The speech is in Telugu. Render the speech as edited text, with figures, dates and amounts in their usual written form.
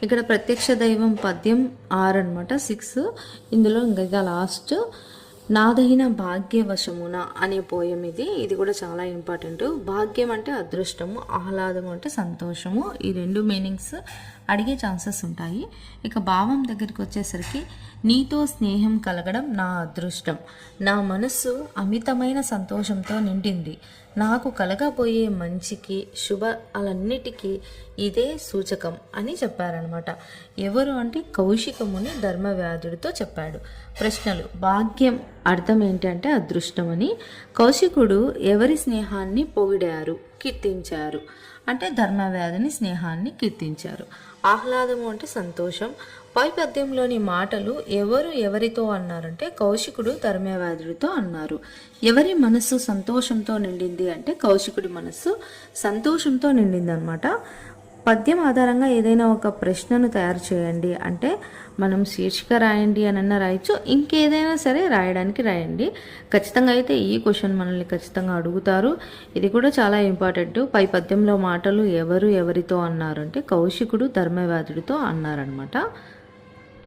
ఇక్కడ ప్రత్యక్ష దైవం పద్యం 6 అనమాట, 6. ఇందులో ఇంకా లాస్ట్ నాదైన భాగ్యవశమున అనే పోయం ఇది కూడా చాలా ఇంపార్టెంట్. భాగ్యం అంటే అదృష్టము, ఆహ్లాదం అంటే సంతోషము. ఈ రెండు మీనింగ్స్ అడిగే ఛాన్సెస్ ఉంటాయి. ఇక భావం దగ్గరికి వచ్చేసరికి, నీతో స్నేహం కలగడం నా అదృష్టం, నా మనస్సు అమితమైన సంతోషంతో నిండింది, నాకు కలగబోయే మంచికి శుభాలన్నిటికీ ఇదే సూచకం అని చెప్పారనమాట. ఎవరు అంటే కౌశికముని ధర్మవ్యాధుడితో చెప్పాడు. ప్రశ్నలు: భాగ్యం అర్థం ఏంటి అంటే అదృష్టం అని. కౌశికుడు ఎవరి స్నేహాన్ని పొగిడారు, కీర్తించారు అంటే ధర్మవ్యాధిని స్నేహాన్ని కీర్తించారు. ఆహ్లాదము అంటే సంతోషం. పై పద్యంలోని మాటలు ఎవరు ఎవరితో అన్నారంటే కౌశికుడు ధర్మవ్యాధుడితో అన్నారు. ఎవరి మనస్సు సంతోషంతో నిండింది అంటే కౌశికుడి మనస్సు సంతోషంతో నిండింది అనమాట. పద్యం ఆధారంగా ఏదైనా ఒక ప్రశ్నను తయారు చేయండి అంటే మనం శీర్షిక రాయండి అని రాయొచ్చు, ఇంకేదైనా సరే రాయడానికి రాయండి. ఖచ్చితంగా అయితే ఈ క్వశ్చన్ మనల్ని ఖచ్చితంగా అడుగుతారు. ఇది కూడా చాలా ఇంపార్టెంట్. పై పద్యంలో మాటలు ఎవరు ఎవరితో అన్నారు అంటే కౌశికుడు ధర్మవ్యాధుడితో అన్నారనమాట.